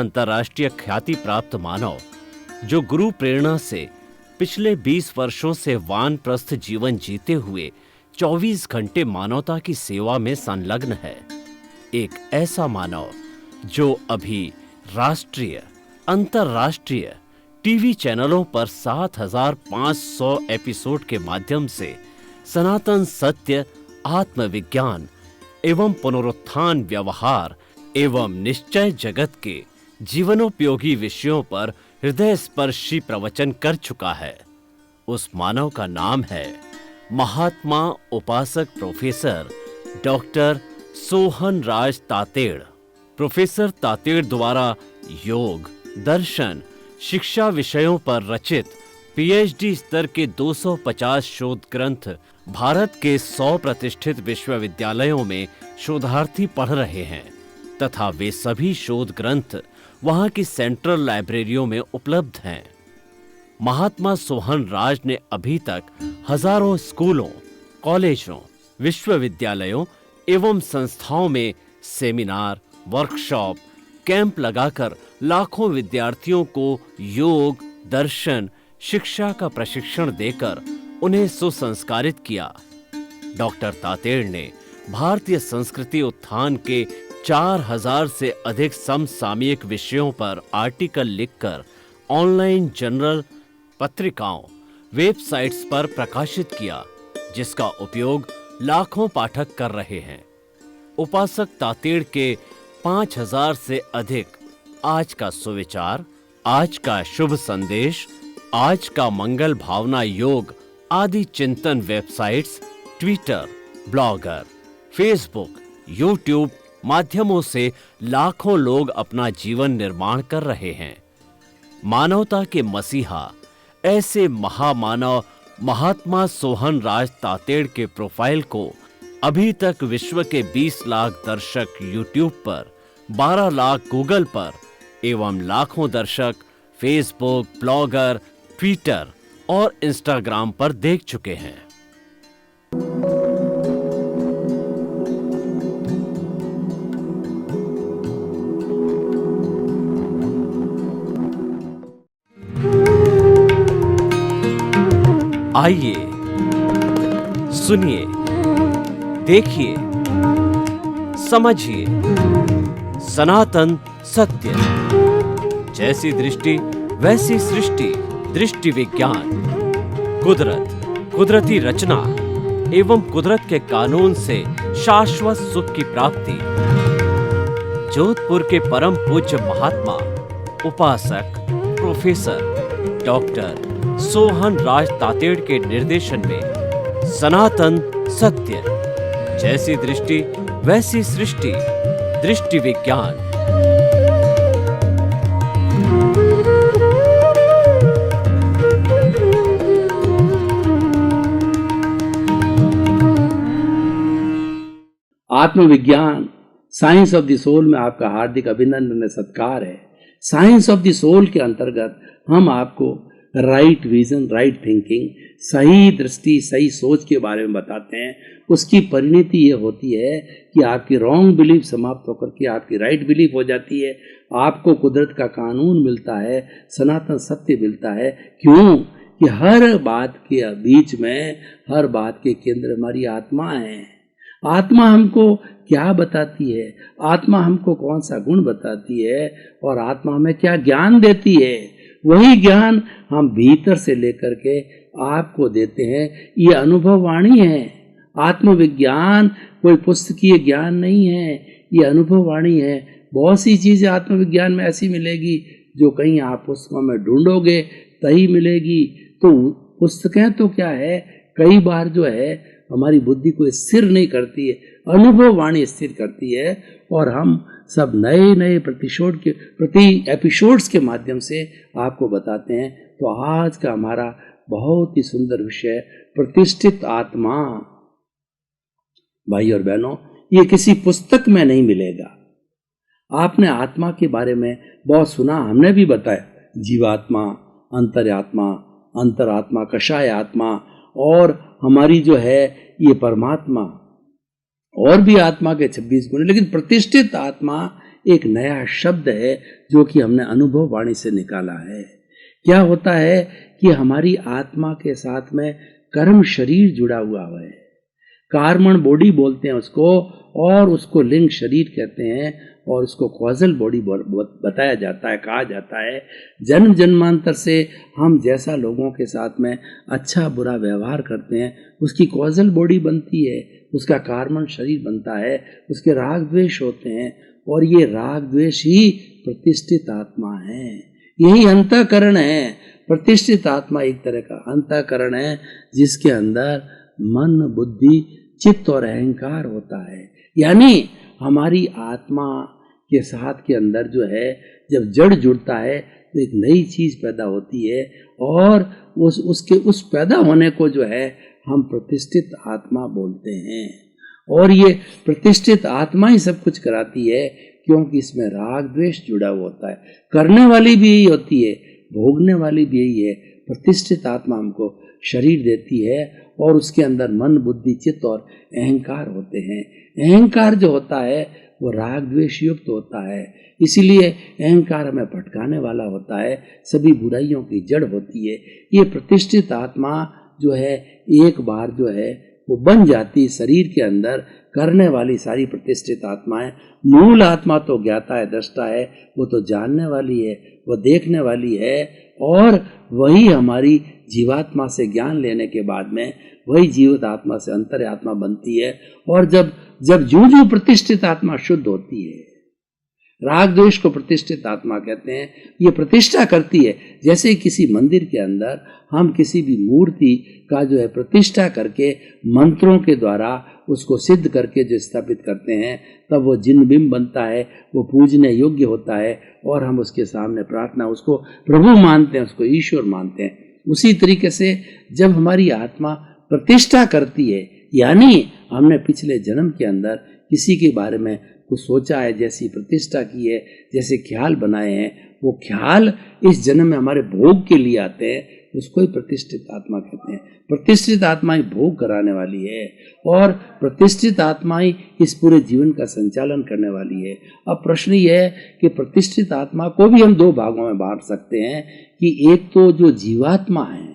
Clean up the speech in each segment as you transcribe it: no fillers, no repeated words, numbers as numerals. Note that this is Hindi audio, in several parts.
अंतर्राष्ट्रीय ख्याति प्राप्त मानव जो गुरु प्रेरणा से पिछले 20 वर्षों से वानप्रस्थ जीवन जीते हुए 24 घंटे मानवता की सेवा में संलग्न है। एक ऐसा मानव जो अभी राष्ट्रीय, अंतर्राष्ट्रीय टीवी चैनलों पर 7,500 एपिसोड के माध्यम से सनातन सत्य, आत्मविज्ञान एवं पुनरुत्थान, व्यवहार एवं निश्चय जगत के जीवनोपयोगी विषयों पर हृदय स्पर्शी प्रवचन कर चुका है। उस मानव का नाम है महात्मा उपासक प्रोफेसर डॉक्टर सोहन राज तातेड़। प्रोफेसर तातेड़ द्वारा योग, दर्शन, शिक्षा विषयों पर रचित पीएचडी स्तर के 250 शोध ग्रंथ भारत के 100 प्रतिष्ठित विश्वविद्यालयों में शोधार्थी पढ़ रहे हैं तथा वे सभी शोध ग्रंथ वहां की सेंट्रल लाइब्रेरियों में उपलब्ध हैं। महात्मा सोहन राज ने अभी तक हजारों स्कूलों, कॉलेजों, विश्वविद्यालयों एवं संस्थाओं में सेमिनार, वर्कशॉप, कैंप लगाकर लाखों विद्यार्थियों को योग, दर्शन, शिक्षा का प्रशिक्षण देकर उन्हें सुसंस्कारित किया। डॉक्टर तातेड़ ने भारतीय संस्कृति उत्थान के 4,000 से अधिक समसामयिक विषयों पर आर्टिकल लिखकर ऑनलाइन जर्नल, पत्रिकाओं, वेबसाइट्स पर प्रकाशित किया, जिसका उपयोग लाखों पाठक कर रहे हैं। उपासक तातेड़ के 5,000 से अधिक आज का सुविचार, आज का शुभ संदेश, आज का मंगल भावना योग आदि चिंतन websites, Twitter, blogger, Facebook, YouTube माध्यमों से लाखों लोग अपना जीवन निर्माण कर रहे हैं। मानवता के मसीहा ऐसे महामानव महात्मा सोहन राज तातेड़ के प्रोफाइल को अभी तक विश्व के 20 लाख दर्शक यूट्यूब पर, 12 लाख गूगल पर एवं लाखों दर्शक फेसबुक, ब्लॉगर, ट्विटर और इंस्टाग्राम पर देख चुके हैं। आइए, सुनिए, देखिए, समझिए सनातन सत्य। जैसी दृष्टि वैसी सृष्टि, दृष्टि विज्ञान, कुदरत, कुदरती रचना एवं कुदरत के कानून से शाश्वत सुख की प्राप्ति। जोधपुर के परम पूज्य महात्मा उपासक प्रोफेसर डॉक्टर सोहन राज तातेड़ के निर्देशन में सनातन सत्य। जैसी दृष्टि वैसी सृष्टि, दृष्टि विज्ञान। आत्मविज्ञान, साइंस ऑफ द सोल में आपका हार्दिक अभिनंदन, सत्कार है। साइंस ऑफ द सोल के अंतर्गत हम आपको राइट विजन, राइट थिंकिंग, सही दृष्टि, सही सोच के बारे में बताते हैं। उसकी परिणति ये होती है कि आपकी रॉन्ग बिलीफ समाप्त होकर के आपकी राइट बिलीफ हो जाती है। आपको कुदरत का कानून मिलता है, सनातन सत्य मिलता है। क्यों कि हर बात के बीच में, हर बात के केंद्र हमारी आत्मा है। आत्मा हमको क्या बताती है, आत्मा हमको कौन सा गुण बताती है और आत्मा हमें क्या ज्ञान देती है, वही ज्ञान हम भीतर से लेकर के आपको देते हैं। ये अनुभव वाणी है। आत्मविज्ञान कोई पुस्तकीय ज्ञान नहीं है, ये अनुभव वाणी है। बहुत सी चीज़ें आत्मविज्ञान में ऐसी मिलेगी जो कहीं आप पुस्तकों में ढूंढोगे तभी मिलेगी। तो पुस्तकें तो क्या है, कई बार जो है हमारी बुद्धि को स्थिर नहीं करती है, अनुभव वाणी स्थिर करती है। और हम सब नए नए प्रति एपिसोड्स के माध्यम से आपको बताते हैं। तो आज का हमारा बहुत ही सुंदर विषय, प्रतिष्ठित आत्मा। भाई और बहनों, ये किसी पुस्तक में नहीं मिलेगा। आपने आत्मा के बारे में बहुत सुना, हमने भी बताया, जीवात्मा, अंतरात्मा, अंतरात्मा, कषाय आत्मा, और हमारी जो है ये परमात्मा, और भी आत्मा के 26 गुण। लेकिन प्रतिष्ठित आत्मा एक नया शब्द है जो कि हमने अनुभव वाणी से निकाला है। क्या होता है कि हमारी आत्मा के साथ में कर्म शरीर जुड़ा हुआ है, कार्मण बॉडी बोलते हैं उसको, और उसको लिंग शरीर कहते हैं, और उसको कॉजल बॉडी बताया जाता है, कहा जाता है। जन्म जन्मांतर से हम जैसा लोगों के साथ में अच्छा बुरा व्यवहार करते हैं उसकी कॉजल बॉडी बनती है, उसका कार्मण शरीर बनता है, उसके राग द्वेष होते हैं, और ये राग द्वेष ही प्रतिष्ठित आत्मा है, यही अंतःकरण है। प्रतिष्ठित आत्मा एक तरह का अंतःकरण है जिसके अंदर मन बुद्धि चित्त और अहंकार होता है। यानी हमारी आत्मा के साथ के अंदर जो है जब जड़ जुड़ता है तो एक नई चीज पैदा होती है, और उस पैदा होने को जो है हम प्रतिष्ठित आत्मा बोलते हैं। और ये प्रतिष्ठित आत्मा ही सब कुछ कराती है, क्योंकि इसमें राग द्वेष जुड़ा हुआ होता है। करने वाली भी यही होती है, भोगने वाली भी यही है। प्रतिष्ठित आत्मा हमको शरीर देती है, और उसके अंदर मन बुद्धि चित्त और अहंकार होते हैं। अहंकार जो होता है वो राग द्वेष युक्त होता है, इसीलिए अहंकार हमें भटकाने वाला होता है, सभी बुराइयों की जड़ होती है। ये प्रतिष्ठित आत्मा जो है एक बार जो है वो बन जाती शरीर के अंदर करने वाली सारी प्रतिष्ठित आत्माएं। मूल आत्मा तो ज्ञाता है, दृष्टा है, वो तो जानने वाली है, वो देखने वाली है, और वही हमारी जीवात्मा से ज्ञान लेने के बाद में वही जीवित आत्मा से अंतर आत्मा बनती है। और जब जो प्रतिष्ठित आत्मा शुद्ध होती है, राग द्वेष को प्रतिष्ठित आत्मा कहते हैं, ये प्रतिष्ठा करती है। जैसे किसी मंदिर के अंदर हम किसी भी मूर्ति का जो है प्रतिष्ठा करके मंत्रों के द्वारा उसको सिद्ध करके जो स्थापित करते हैं, तब वो जिन बिंब बनता है, वो पूजने योग्य होता है, और हम उसके सामने प्रार्थना उसको प्रभु मानते हैं, उसको ईश्वर मानते हैं। उसी तरीके से जब हमारी आत्मा प्रतिष्ठा करती है, यानी हमने पिछले जन्म के अंदर किसी के बारे में कुछ सोचा है, जैसी प्रतिष्ठा की है, जैसे ख्याल बनाए हैं, वो ख्याल इस जन्म में हमारे भोग के लिए आते हैं, उसको ही प्रतिष्ठित आत्मा कहते हैं। प्रतिष्ठित आत्मा ही भोग कराने वाली है, और प्रतिष्ठित आत्मा ही इस पूरे जीवन का संचालन करने वाली है। अब प्रश्न यह है कि प्रतिष्ठित आत्मा को भी हम दो भागों में बांट सकते हैं, कि एक तो जो जीवात्मा है,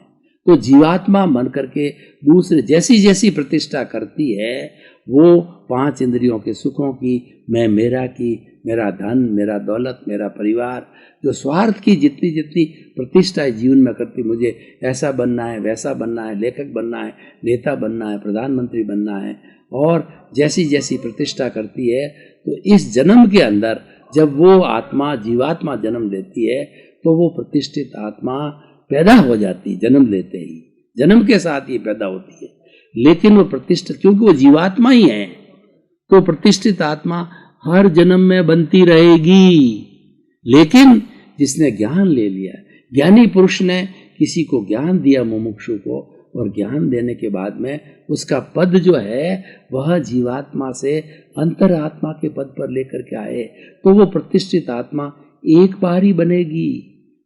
तो जीवात्मा बन करके दूसरे जैसी जैसी प्रतिष्ठा करती है, वो पांच इंद्रियों के सुखों की, मैं मेरा की, मेरा धन, मेरा दौलत, मेरा परिवार, जो स्वार्थ की जितनी जितनी प्रतिष्ठा जीवन में करती, मुझे ऐसा बनना है, वैसा बनना है, लेखक बनना है, नेता बनना है, प्रधानमंत्री बनना है, और जैसी जैसी प्रतिष्ठा करती है, तो इस जन्म के अंदर जब वो आत्मा जीवात्मा जन्म लेती है, तो वो प्रतिष्ठित आत्मा पैदा हो जाती है। जन्म लेते ही, जन्म के साथ ही पैदा होती है, लेकिन वो प्रतिष्ठित, क्योंकि वो जीवात्मा ही है, तो प्रतिष्ठित आत्मा हर जन्म में बनती रहेगी। लेकिन जिसने ज्ञान ले लिया, ज्ञानी पुरुष ने किसी को ज्ञान दिया मुमुक्षु को, और ज्ञान देने के बाद में उसका पद जो है वह जीवात्मा से अंतरात्मा के पद पर लेकर के आए, तो वो प्रतिष्ठित आत्मा एक बार ही बनेगी,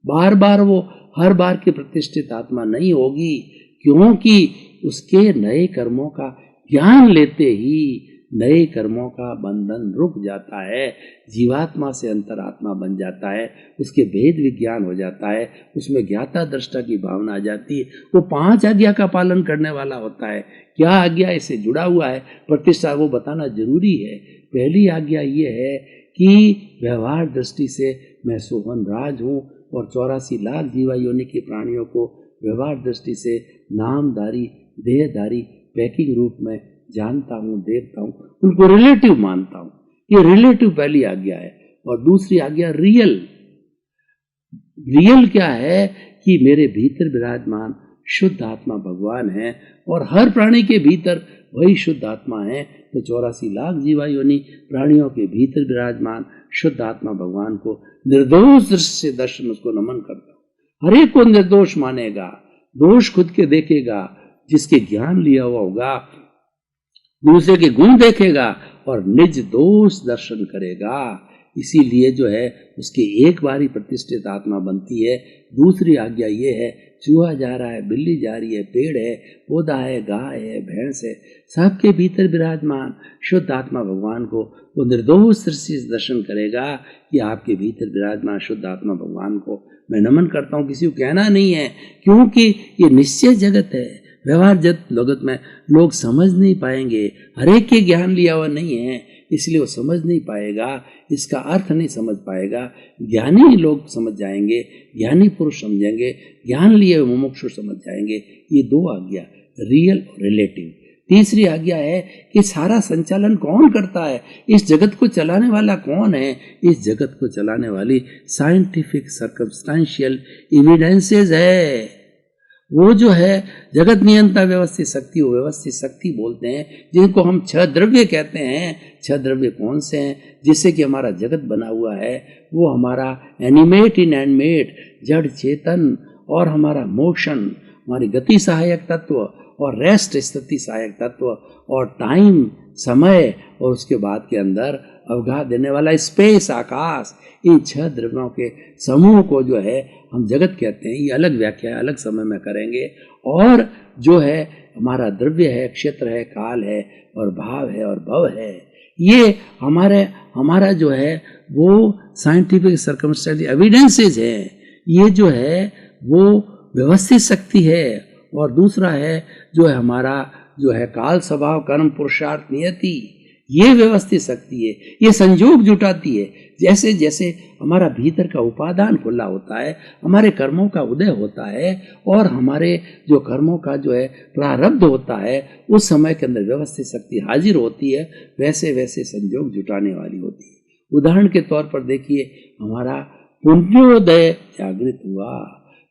बार बार वो हर बार की प्रतिष्ठित आत्मा नहीं होगी, क्योंकि उसके नए कर्मों का ज्ञान लेते ही नए कर्मों का बंधन रुक जाता है, जीवात्मा से अंतरात्मा बन जाता है, उसके भेद विज्ञान हो जाता है, उसमें ज्ञाता दृष्टा की भावना आ जाती है, वो पांच आज्ञा का पालन करने वाला होता है। क्या आज्ञा इससे जुड़ा हुआ है, प्रतिष्ठा वो बताना जरूरी है। पहली आज्ञा ये है कि व्यवहार दृष्टि से मैं सोहन राज हूँ, और 84 लाख जीवा योनि के प्राणियों को व्यवहार दृष्टि से नामधारी देहधारी पैकिंग रूप में जानता हूँ, देखता हूँ, उनको रिलेटिव मानता हूँ। ये रिलेटिव पहली आज्ञा है। और दूसरी आज्ञा रियल। रियल क्या है कि मेरे भीतर विराजमान शुद्ध आत्मा भगवान है, और हर प्राणी के भीतर वही शुद्ध आत्मा है। तो 84 लाख जीवा योनि प्राणियों के भीतर विराजमान शुद्ध आत्मा भगवान को निर्दोष दृष्टि से दर्शन, उसको नमन करता हूँ। हर एक को निर्दोष मानेगा, दोष खुद के देखेगा, जिसके ज्ञान लिया हुआ होगा, दूसरे के गुण देखेगा और निज दोष दर्शन करेगा। इसीलिए जो है उसकी एक बार ही प्रतिष्ठित आत्मा बनती है। दूसरी आज्ञा ये है, चूहा जा रहा है, बिल्ली जा रही है, पेड़ है, पौधा है, गाय है, भैंस है, सबके भीतर विराजमान शुद्ध आत्मा भगवान को वो निर्दोष दृष्टि से दर्शन करेगा कि आपके भीतर विराजमान शुद्ध आत्मा भगवान को मैं नमन करता हूँ। किसी को कहना नहीं है, क्योंकि ये निश्चय जगत है। व्यवहार जगत में लोग समझ नहीं पाएंगे, हर एक के ज्ञान लिया हुआ नहीं है, इसलिए वो समझ नहीं पाएगा, इसका अर्थ नहीं समझ पाएगा। ज्ञानी लोग समझ जाएंगे, ज्ञानी पुरुष समझेंगे, ज्ञान लिए हुए मुमुक्षु समझ जाएंगे। ये दो आज्ञा, रियल और रिलेटिव। तीसरी आज्ञा है कि सारा संचालन कौन करता है, इस जगत को चलाने वाला कौन है। इस जगत को चलाने वाली साइंटिफिक सर्कमस्टेंशियल एविडेंसेस है। वो जो है जगत नियंता व्यवस्थित शक्ति, वो व्यवस्थित शक्ति बोलते हैं, जिनको हम 6 द्रव्य कहते हैं। 6 द्रव्य कौन से हैं जिससे कि हमारा जगत बना हुआ है? वो हमारा एनिमेट इनएनिमेट, जड़ चेतन, और हमारा मोशन, हमारी गति सहायक तत्व, और रेस्ट स्थिति सहायक तत्व, और टाइम समय, और उसके बाद के अंदर अवगाह देने वाला स्पेस आकाश। इन 6 द्रव्यों के समूह को जो है हम जगत कहते हैं। ये अलग व्याख्या अलग समय में करेंगे। और जो है हमारा द्रव्य है, क्षेत्र है, काल है, और भाव है, और भव है। ये हमारा जो है वो साइंटिफिक सर्कमस्टेंशियल एविडेंसेस है। ये जो है वो व्यवस्थित शक्ति है। और दूसरा है जो है हमारा जो है काल स्वभाव कर्म पुरुषार्थ नियति, ये व्यवस्थित शक्ति है। ये संयोग जुटाती है। जैसे जैसे हमारा भीतर का उपादान खुला होता है, हमारे कर्मों का उदय होता है, और हमारे जो कर्मों का जो है प्रारब्ध होता है, उस समय के अंदर व्यवस्थित शक्ति हाजिर होती है, वैसे वैसे संयोग जुटाने वाली होती है। उदाहरण के तौर पर देखिए, हमारा पुण्योदय जागृत हुआ।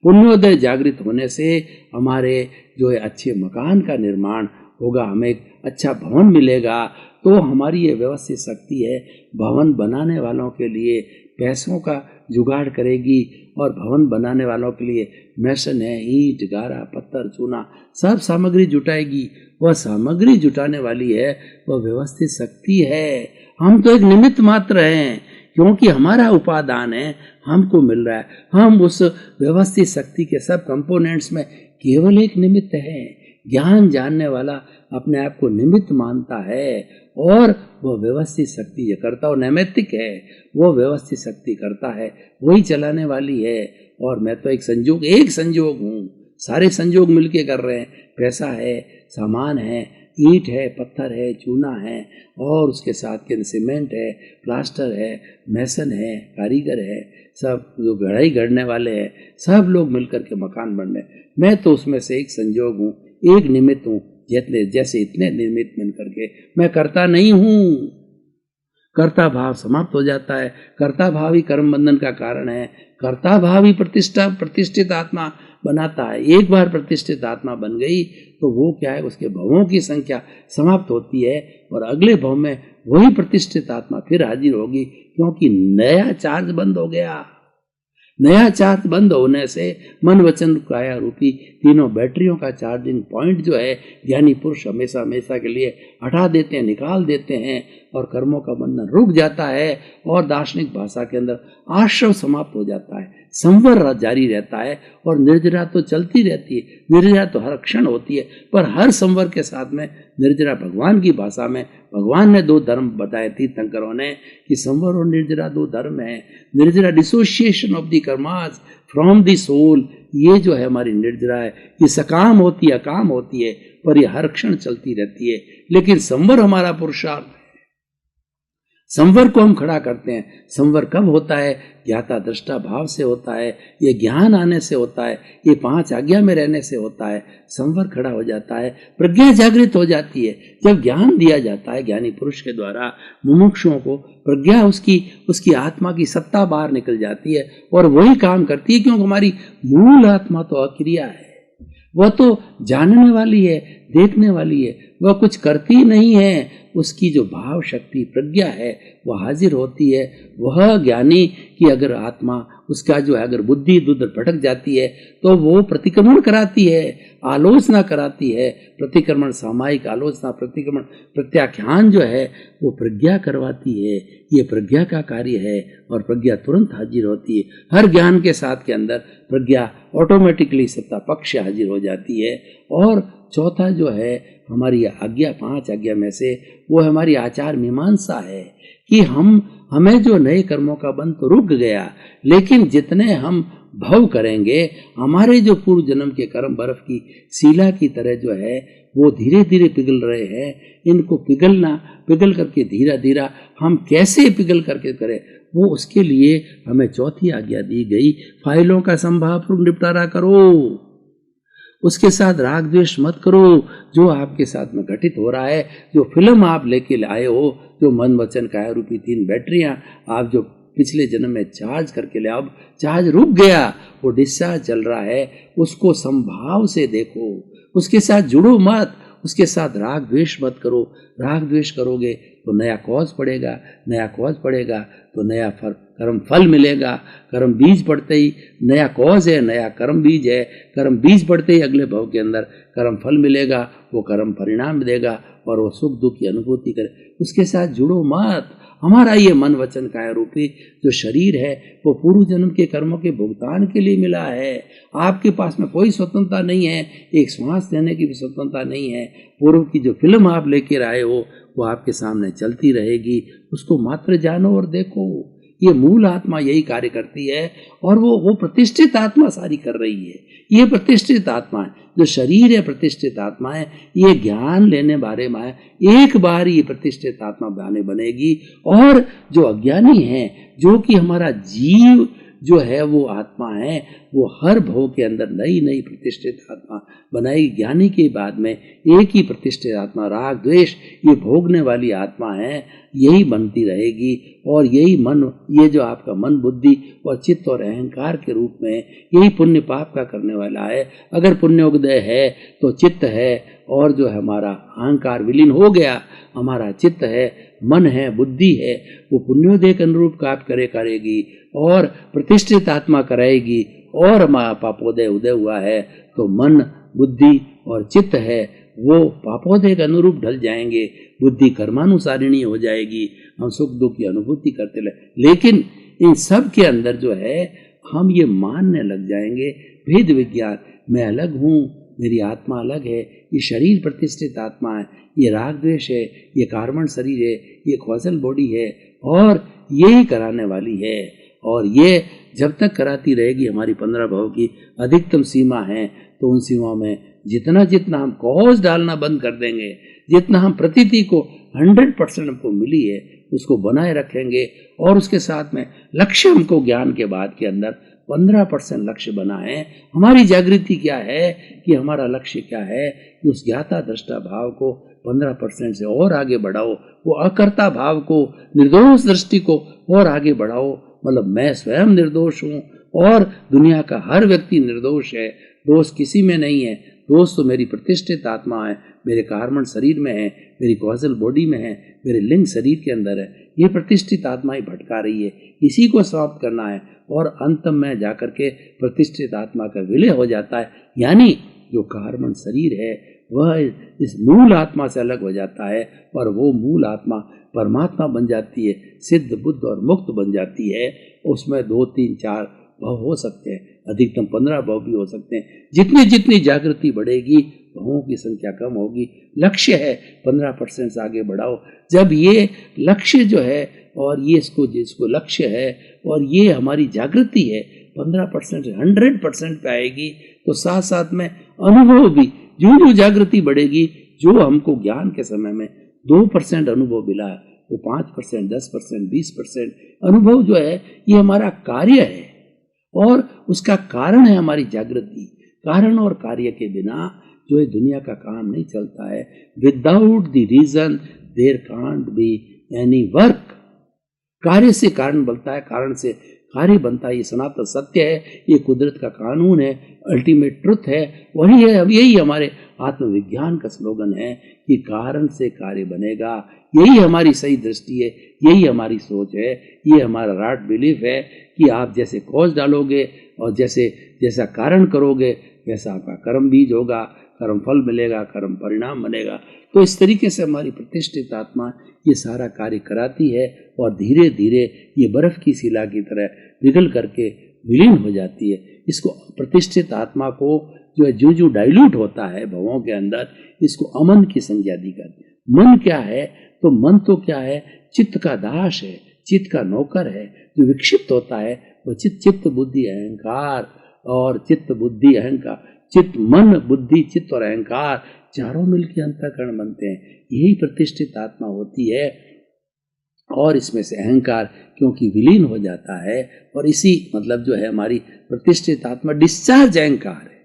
पुण्योदय जागृत होने से हमारे जो है अच्छे मकान का निर्माण होगा, हमें एक अच्छा भवन मिलेगा। तो हमारी ये व्यवस्थित शक्ति है, भवन बनाने वालों के लिए पैसों का जुगाड़ करेगी, और भवन बनाने वालों के लिए मैसन है, ईंट गारा पत्थर चूना सब सामग्री जुटाएगी। वह सामग्री जुटाने वाली है, वह व्यवस्थित शक्ति है। हम तो एक निमित्त मात्र हैं, क्योंकि हमारा उपादान है, हमको मिल रहा है। हम उस व्यवस्थित शक्ति के सब कंपोनेंट्स में केवल एक निमित्त है। ज्ञान जानने वाला अपने आप को निमित्त मानता है, और वह व्यवस्थित शक्ति जो करता, वो नैमित्तिक है, वो व्यवस्थित शक्ति करता है, वही चलाने वाली है। और मैं तो एक संयोग हूँ, सारे संयोग मिलके कर रहे हैं। पैसा है, सामान है, ईंट है, पत्थर है, चूना है, और उसके साथ के सीमेंट है, प्लास्टर है, मैसन है, कारीगर है, सब जो गढ़ाई गढ़ने वाले हैं, सब लोग मिलकर के मकान बन रहे हैं। मैं तो उसमें से एक संयोग हूँ, एक निमित्त हूँ। जैसे इतने निमित्त मिलकर के मैं करता नहीं हूँ। कर्ता भाव समाप्त हो जाता है। कर्ता भाव ही कर्म बंधन का कारण है। कर्ता भाव ही प्रतिष्ठित आत्मा बनाता है। एक बार प्रतिष्ठित आत्मा बन गई तो वो क्या है, उसके भवों की संख्या समाप्त होती है, और अगले भव में वही प्रतिष्ठित आत्मा फिर हाजिर होगी, क्योंकि नया चार्ज बंद हो गया। नया चार्ज बंद होने से मन वचन काया रूपी तीनों बैटरियों का चार्जिंग पॉइंट जो है ज्ञानी पुरुष हमेशा हमेशा के लिए हटा देते हैं, निकाल देते हैं, और कर्मों का बंधन रुक जाता है, और दार्शनिक भाषा के अंदर आश्रव समाप्त हो जाता है। संवर जारी रहता है, और निर्जरा तो चलती रहती है। निर्जरा तो हर क्षण होती है, पर हर संवर के साथ में निर्जरा भगवान की भाषा में भगवान ने 2 धर्म बताए तीर्थंकरों ने, कि संवर और निर्जरा 2 धर्म है। Nirjara dissociation of the karmas from the soul, ये जो है हमारी निर्जरा है, ये सकाम होती है, अकाम होती है, पर ये हर क्षण चलती रहती है। लेकिन संवर हमारा पुरुषार्थ है। संवर को हम खड़ा करते हैं। संवर कब होता है? ज्ञाता दृष्टा भाव से होता है, ये ज्ञान आने से होता है, ये 5 आज्ञा में रहने से होता है। संवर खड़ा हो जाता है, प्रज्ञा जागृत हो जाती है। जब ज्ञान दिया जाता है ज्ञानी पुरुष के द्वारा मुमुक्षुओं को, प्रज्ञा उसकी आत्मा की सत्ता बाहर निकल जाती है, और वही काम करती है, क्योंकि हमारी मूल आत्मा तो अक्रिया है। वह तो जानने वाली है, देखने वाली है, वह कुछ करती नहीं है, उसकी जो भाव शक्ति प्रज्ञा है वह हाजिर होती है। वह ज्ञानी की अगर आत्मा उसका जो है अगर बुद्धि इधर भटक जाती है तो वो प्रतिक्रमण कराती है, आलोचना कराती है। प्रतिक्रमण सामायिक आलोचना, प्रतिक्रमण प्रत्याख्यान जो है वो प्रज्ञा करवाती है। ये प्रज्ञा का कार्य है और प्रज्ञा तुरंत हाजिर होती है। हर ज्ञान के साथ के अंदर प्रज्ञा ऑटोमेटिकली सत्ता पक्ष हाजिर हो जाती है। और चौथा जो है हमारी आज्ञा, 5 आज्ञा में से वो हमारी आचार मीमांसा है कि हमें जो नए कर्मों का बंध तो रुक गया, लेकिन जितने हम भव करेंगे हमारे जो पूर्व जन्म के कर्म बर्फ की सीला की तरह जो है वो धीरे धीरे पिघल रहे हैं। इनको पिघल करके धीरे धीरे हम कैसे पिघल करके करें, वो उसके लिए हमें चौथी आज्ञा दी गई, फाइलों का संभावपूर्वक निपटारा करो, उसके साथ राग द्वेष मत करो। जो आपके साथ में घटित हो रहा है, जो फिल्म आप लेके आए हो, जो मन वचन काया रूपी 3 बैटरियां आप जो पिछले जन्म में चार्ज करके ले, अब चार्ज रुक गया, वो डिस्चार्ज चल रहा है, उसको संभाव से देखो, उसके साथ जुड़ो मत, उसके साथ राग द्वेष मत करो। राग द्वेष करोगे तो नया कॉज पड़ेगा, नया कॉज पड़ेगा तो नया कर्म फल मिलेगा। कर्म बीज पड़ते ही नया कॉज है, नया कर्म बीज है, कर्म बीज पड़ते ही अगले भव के अंदर कर्म फल मिलेगा, वो कर्म परिणाम देगा और वो सुख दुख की अनुभूति करे। उसके साथ जुड़ो मत। हमारा ये मन वचन काया रूपी जो शरीर है वो पूर्व जन्म के कर्मों के भुगतान के लिए मिला है। आपके पास में कोई स्वतंत्रता नहीं है, एक श्वास लेने की भी स्वतंत्रता नहीं है। पूर्व की जो फिल्म आप लेकर आए हो वो आपके सामने चलती रहेगी, उसको मात्र जानो और देखो। ये मूल आत्मा यही कार्य करती है और वो प्रतिष्ठित आत्मा सारी कर रही है। ये प्रतिष्ठित आत्मा है, जो शरीर है प्रतिष्ठित आत्मा है। ये ज्ञान लेने बारे में एक बार ये प्रतिष्ठित आत्मा बनेगी। और जो अज्ञानी है, जो कि हमारा जीव जो है वो आत्मा है, वो हर भव के अंदर नई नई प्रतिष्ठित आत्मा बनाएगी। ज्ञानी के बाद में एक ही प्रतिष्ठित आत्मा, राग द्वेष ये भोगने वाली आत्मा है, यही बनती रहेगी। और यही मन, ये जो आपका मन बुद्धि और चित्त और अहंकार के रूप में यही पुण्य पाप का करने वाला है। अगर पुण्योदय है तो चित्त है, और जो है हमारा अहंकार विलीन हो गया, हमारा चित्त है, मन है, बुद्धि है, वो पुण्योदय के अनुरूप काम करेगी और प्रतिष्ठित आत्मा कराएगी। और हमारा पापोदय उदय हुआ है तो मन, बुद्धि और चित्त है वो पापोदय के अनुरूप ढल जाएंगे। बुद्धि कर्मानुसारिणी हो जाएगी, हम सुख दुख की अनुभूति करते रहे। लेकिन इन सब के अंदर जो है हम ये मानने लग जाएंगे भेद विज्ञान, मैं अलग हूँ, मेरी आत्मा अलग है, ये शरीर प्रतिष्ठित आत्मा है, ये राग द्वेष है, ये कार्बन शरीर है, ये कॉजल बॉडी है और यही कराने वाली है। और ये जब तक कराती रहेगी, हमारी 15 भव की अधिकतम सीमा है, तो उन सीमाओं में जितना जितना हम कॉज डालना बंद कर देंगे, जितना हम प्रतीति को 100% हमको मिली है उसको बनाए रखेंगे। और उसके साथ में लक्ष्य हमको ज्ञान के बाद के अंदर 15% लक्ष्य बना है। हमारी जागृति क्या है कि हमारा लक्ष्य क्या है कि उस ज्ञाता दृष्टा भाव को 15% से और आगे बढ़ाओ, वो अकर्ता भाव को, निर्दोष दृष्टि को और आगे बढ़ाओ। मतलब मैं स्वयं निर्दोष हूँ और दुनिया का हर व्यक्ति निर्दोष है, दोष किसी में नहीं है। दोष तो मेरी प्रतिष्ठित आत्मा है, मेरे कार्बन शरीर में है, मेरी कॉजल बॉडी में है, मेरे लिंग शरीर के अंदर है। ये प्रतिष्ठित आत्मा ही भटका रही है, इसी को समाप्त करना है। और अंत में जाकर के प्रतिष्ठित आत्मा का विलय हो जाता है, यानी जो कार्बन शरीर है वह इस मूल आत्मा से अलग हो जाता है और वो मूल आत्मा परमात्मा बन जाती है, सिद्ध बुद्ध और मुक्त बन जाती है। उसमें 2, 3, 4 भव हो सकते हैं, अधिकतम 15 भव भी हो सकते हैं। जितनी जितनी जागृति बढ़ेगी भवों की संख्या कम होगी। लक्ष्य है 15% से आगे बढ़ाओ। जब ये लक्ष्य जो है और ये जिसको लक्ष्य है और ये हमारी जागृति है 15% से 100% पे आएगी, तो साथ साथ में अनुभव भी जो जागृति बढ़ेगी, जो हमको ज्ञान के समय में 2% अनुभव मिला है, वो 5%, 10%, 20% अनुभव जो है ये हमारा कार्य है और उसका कारण है हमारी जागृति। कारण और कार्य के बिना जो है दुनिया का काम नहीं चलता है। Without the reason there can't be any work. कार्य से कारण बनता है, कारण से कार्य बनता है। ये सनातन सत्य है, ये कुदरत का कानून है, अल्टीमेट ट्रुथ है, वही है। अब यही हमारे आत्मविज्ञान का स्लोगन है कि कारण से कार्य बनेगा। यही हमारी सही दृष्टि है, यही हमारी सोच है, ये हमारा राइट बिलीफ है कि आप जैसे कॉज डालोगे और जैसा कारण करोगे वैसा आपका कर्म बीज होगा, कर्म फल मिलेगा, कर्म परिणाम बनेगा। तो इस तरीके से हमारी प्रतिष्ठित आत्मा ये सारा कार्य कराती है और धीरे धीरे ये बर्फ की शिला की तरह पिघल करके विलीन हो जाती है। इसको प्रतिष्ठित आत्मा को जो है जो डाइल्यूट होता है भवों के अंदर, इसको अमन की संज्ञा दी जाती है। मन क्या है? तो मन तो क्या है? चित्त का दास है, चित्त का नौकर है। जो विक्षिप्त होता है वो चित्त बुद्धि अहंकार और चित्त बुद्धि अहंकार, चित्त मन बुद्धि चित्त और अहंकार चारों मिलकर अंतःकरण बनते हैं। यही प्रतिष्ठित आत्मा होती है। और इसमें से अहंकार क्योंकि विलीन हो जाता है, और इसी मतलब जो है हमारी प्रतिष्ठित आत्मा डिस्चार्ज अहंकार है।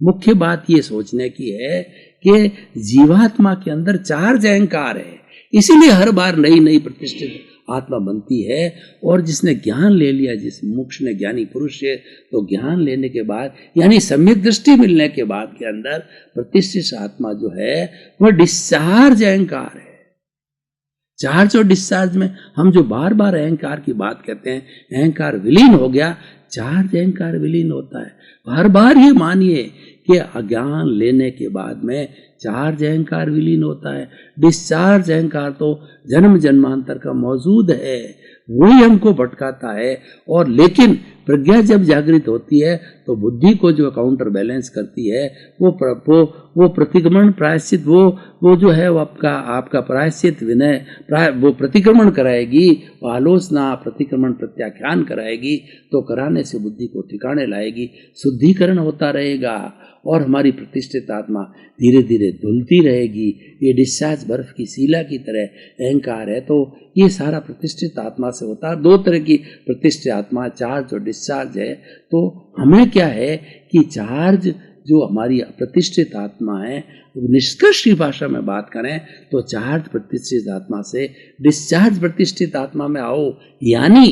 मुख्य बात ये सोचने की है कि जीवात्मा के अंदर चार्ज अहंकार है, इसीलिए हर बार नई नई प्रतिष्ठित आत्मा बनती है। और जिसने ज्ञान ले लिया, जिस मोक्ष ने ज्ञानी पुरुष है, तो ज्ञान लेने के बाद यानी सम्यक दृष्टि मिलने के बाद के अंदर प्रतिष्ठित आत्मा जो है वह डिस्चार्ज अहंकार है। चार्ज और डिस्चार्ज में हम जो बार बार अहंकार की बात कहते हैं, अहंकार विलीन हो गया, चार्ज अहंकार विलीन होता है। हर बार ये मानिए कि अज्ञान लेने के बाद में चार्ज अहंकार विलीन होता है। डिस्चार्ज अहंकार तो जन्म जन्मांतर का मौजूद है, वही हमको भटकाता है। और लेकिन प्रज्ञा जब जागृत होती है तो बुद्धि को जो काउंटर बैलेंस करती है, वो प्रतिक्रमण प्रायश्चित, वो जो है वो आपका प्रायश्चित विनय वो प्रतिक्रमण कराएगी, आलोचना प्रतिक्रमण प्रत्याख्यान कराएगी। तो कराने से बुद्धि को ठिकाने लाएगी, शुद्धिकरण होता रहेगा और हमारी प्रतिष्ठित आत्मा धीरे धीरे धुलती रहेगी। ये डिस्चार्ज बर्फ की शिला की तरह अहंकार है। तो ये सारा प्रतिष्ठित आत्मा से होता है। दो तरह की प्रतिष्ठित आत्मा, चार्ज और डिस्चार्ज है। तो हमें क्या है कि चार्ज जो हमारी प्रतिष्ठित आत्मा है, निष्कर्ष की भाषा में बात करें तो चार्ज प्रतिष्ठित आत्मा से डिस्चार्ज प्रतिष्ठित आत्मा में आओ, यानी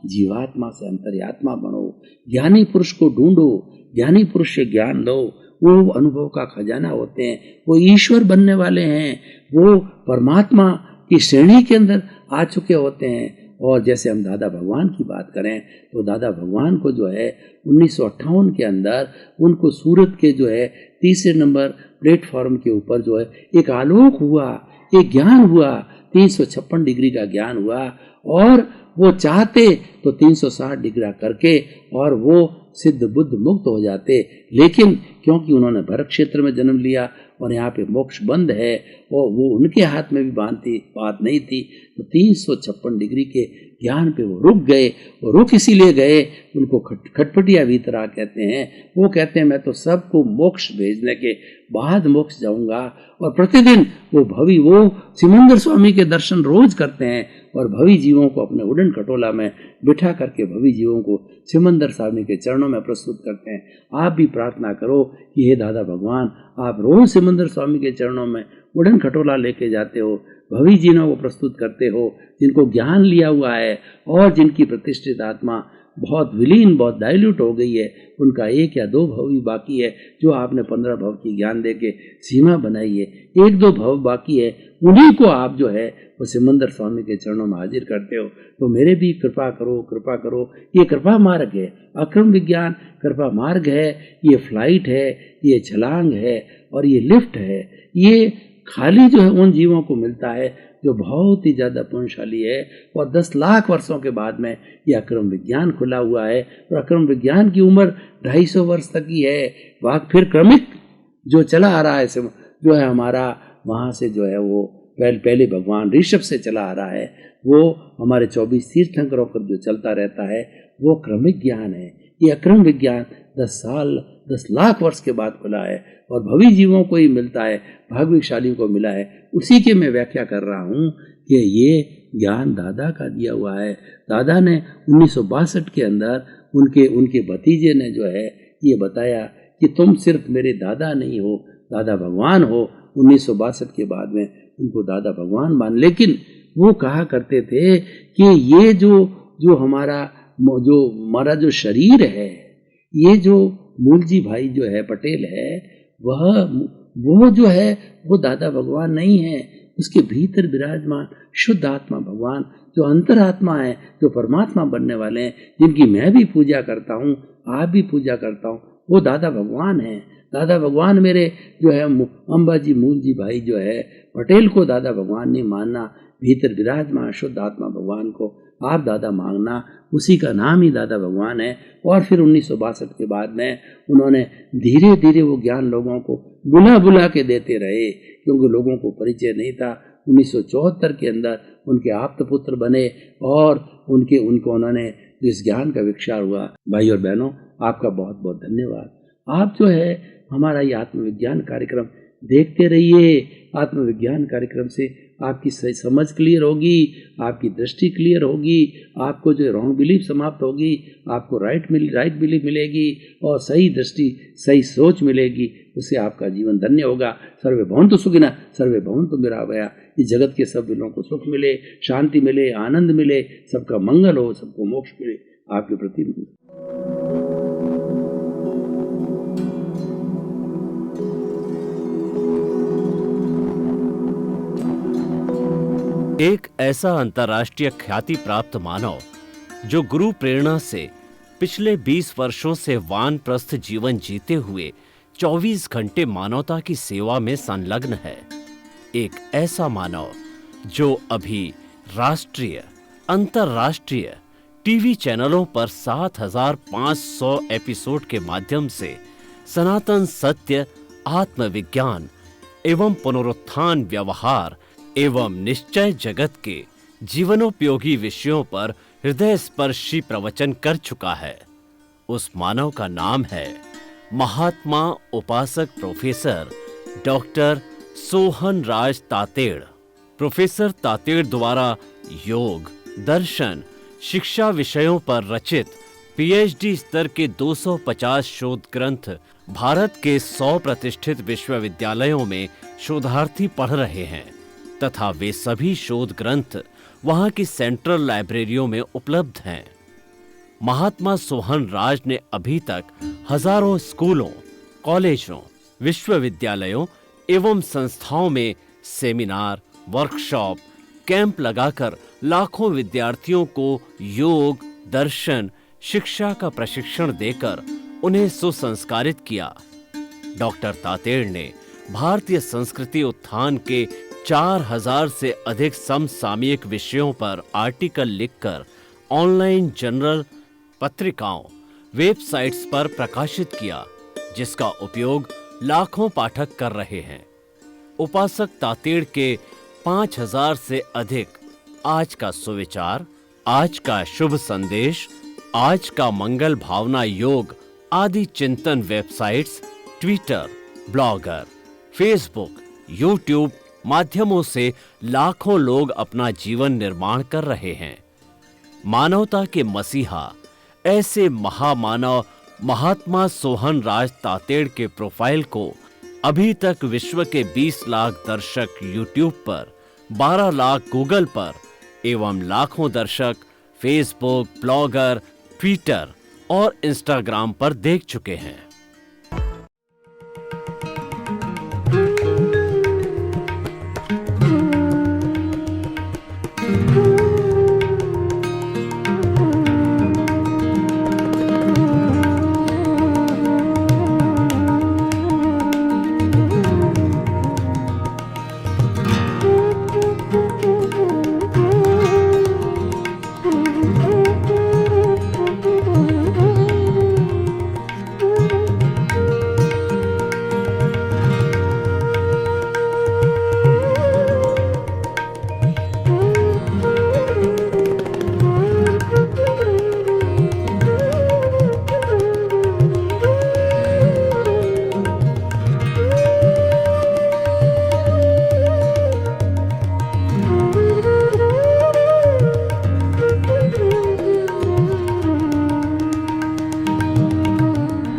जीवात्मा से अंतर्यात्मा बनो, ज्ञानी पुरुष को ढूंढो, ज्ञानी पुरुष से ज्ञान लो। वो अनुभव का खजाना होते हैं, वो ईश्वर बनने वाले हैं, वो परमात्मा की श्रेणी के अंदर आ चुके होते हैं। और जैसे हम दादा भगवान की बात करें तो दादा भगवान को जो है 1958 के अंदर उनको सूरत के जो है 3 नंबर प्लेटफॉर्म के ऊपर जो है एक आलोक हुआ, एक ज्ञान हुआ, 356 डिग्री का ज्ञान हुआ। और वो चाहते तो 360 डिग्री करके और वो सिद्ध बुद्ध मुक्त हो जाते, लेकिन क्योंकि उन्होंने भरत क्षेत्र में जन्म लिया और यहाँ पे मोक्ष बंद है और वो उनके हाथ में भी बात नहीं थी, तो 356 डिग्री के ज्ञान पे वो रुक गए। और रुक इसीलिए गए, उनको खटपटिया भीतरा कहते हैं। वो कहते हैं मैं तो सबको मोक्ष भेजने के बाद मोक्ष जाऊंगा। और प्रतिदिन वो सिमंदर स्वामी के दर्शन रोज करते हैं और भवी जीवों को अपने उड़न खटोला में बिठा करके भवी जीवों को सिमंदर स्वामी के चरणों में प्रस्तुत करते हैं। आप भी प्रार्थना करो कि हे दादा भगवान, आप रोज सिमंदर स्वामी के चरणों में उड़न खटोला लेके जाते हो, भवी जीवों को प्रस्तुत करते हो, जिनको ज्ञान लिया हुआ है और जिनकी प्रतिष्ठित आत्मा बहुत विलीन, बहुत डाइल्यूट हो गई है, उनका 1 या 2 भव ही बाकी है। जो आपने 15 भव की ज्ञान दे के सीमा बनाई है, 1-2 भव बाकी है, उन्हीं को आप जो है वो सिमंदर स्वामी के चरणों में हाजिर करते हो। तो मेरे भी कृपा करो, कृपा करो। ये कृपा मार्ग है, अक्रम विज्ञान कृपा मार्ग है, ये फ्लाइट है, ये छलांग है और ये लिफ्ट है। ये खाली जो है उन जीवों को मिलता है जो बहुत ही ज़्यादा पुण्यशाली है। और 10 लाख वर्षों के बाद में यह अक्रम विज्ञान खुला हुआ है और अक्रम विज्ञान की उम्र 250 वर्ष तक की है। वहाँ फिर क्रमिक जो चला आ रहा है जो है हमारा, वहाँ से जो है वो पहले भगवान ऋषभ से चला आ रहा है, वो हमारे 24 तीर्थंकरों पर जो चलता रहता है वो क्रमिक ज्ञान है। ये अक्रम विज्ञान 10 लाख वर्ष के बाद खुला है और भवी जीवों को ही मिलता है, भाग्यशालियों को मिला है। उसी के मैं व्याख्या कर रहा हूँ कि ये ज्ञान दादा का दिया हुआ है। दादा ने 1962 के अंदर उनके भतीजे ने जो है ये बताया कि तुम सिर्फ मेरे दादा नहीं हो, दादा भगवान हो। 1962 के बाद में उनको दादा भगवान मान, लेकिन वो कहा करते थे कि ये जो हमारा जो हमारा जो शरीर है, ये जो मूलजी भाई जो है पटेल है, वो जो है वो दादा भगवान नहीं है। उसके भीतर विराजमान शुद्ध आत्मा भगवान, जो अंतरात्मा है, जो परमात्मा बनने वाले हैं, जिनकी मैं भी पूजा करता हूँ, आप भी पूजा करता हूँ, वो दादा भगवान है। दादा भगवान मेरे जो है अंबाजी मूलजी भाई जो है पटेल को दादा भगवान नहीं मानना, भीतर विराजमान शुद्ध आत्मा भगवान को आप दादा मांगना, उसी का नाम ही दादा भगवान है। और फिर 1962 के बाद में उन्होंने धीरे धीरे वो ज्ञान लोगों को बुला बुला के देते रहे, क्योंकि लोगों को परिचय नहीं था। 1974 के अंदर उनके आप्त पुत्र बने और उनको उन्होंने जिस ज्ञान का विचार हुआ। भाई और बहनों, आपका बहुत बहुत धन्यवाद। आप जो है हमारा ये आत्मविज्ञान कार्यक्रम देखते रहिए। आत्मविज्ञान कार्यक्रम से आपकी सही समझ क्लियर होगी, आपकी दृष्टि क्लियर होगी, आपको जो रॉन्ग बिलीफ समाप्त होगी, आपको राइट बिलीफ मिलेगी और सही दृष्टि सही सोच मिलेगी। उससे आपका जीवन धन्य होगा। सर्वे भवन्तु सुखिनः, सर्वे भवन्तु निरामया। इस जगत के सब दिलों को सुख मिले, शांति मिले, आनंद मिले, सबका मंगल हो, सबको मोक्ष मिले। आपके प्रति एक ऐसा अंतर्राष्ट्रीय ख्याति प्राप्त मानव जो गुरु प्रेरणा से पिछले 20 वर्षों से वानप्रस्थ जीवन जीते हुए 24 घंटे मानवता की सेवा में संलग्न है। एक ऐसा मानव जो अभी राष्ट्रीय, अंतर्राष्ट्रीय टीवी चैनलों पर 7,500 एपिसोड के माध्यम से सनातन सत्य, आत्मविज्ञान एवं पुनरुत्थान व्यवहार एवं निश्चय जगत के जीवनोपयोगी विषयों पर हृदय स्पर्शी प्रवचन कर चुका है। उस मानव का नाम है महात्मा उपासक प्रोफेसर डॉक्टर सोहन राज तातेड़। प्रोफेसर तातेड़ द्वारा योग, दर्शन, शिक्षा विषयों पर रचित पीएचडी स्तर के 250 शोध ग्रंथ भारत के 100 प्रतिष्ठित विश्वविद्यालयों में शोधार्थी पढ़ रहे हैं तथा वे सभी शोध ग्रंथ वहां की सेंट्रल लाइब्रेरियों में उपलब्ध हैं। महात्मा सोहन राज ने अभी तक हजारों स्कूलों, कॉलेजों, विश्वविद्यालयों एवं संस्थाओं में सेमिनार, वर्कशॉप, कैंप लगाकर लाखों विद्यार्थियों को योग, दर्शन, शिक्षा का प्रशिक्षण देकर उन्हें सुसंस्कारित किया। डॉक्टर तातेड़ ने भारतीय संस्कृति उत्थान के 4000 से अधिक समसामयिक विषयों पर आर्टिकल लिखकर ऑनलाइन जर्नल, पत्रिकाओं, वेबसाइट्स पर प्रकाशित किया, जिसका उपयोग लाखों पाठक कर रहे हैं। उपासक तातेड़ के 5000 से अधिक आज का सुविचार, आज का शुभ संदेश, आज का मंगल भावना योग आदि चिंतन websites, Twitter, blogger, Facebook, YouTube माध्यमों से लाखों लोग अपना जीवन निर्माण कर रहे हैं। मानवता के मसीहा ऐसे महामानव महात्मा सोहन राज तातेड़ के प्रोफाइल को अभी तक विश्व के 20 लाख दर्शक यूट्यूब पर, 12 लाख गूगल पर एवं लाखों दर्शक फेसबुक, ब्लॉगर, ट्विटर और इंस्टाग्राम पर देख चुके हैं।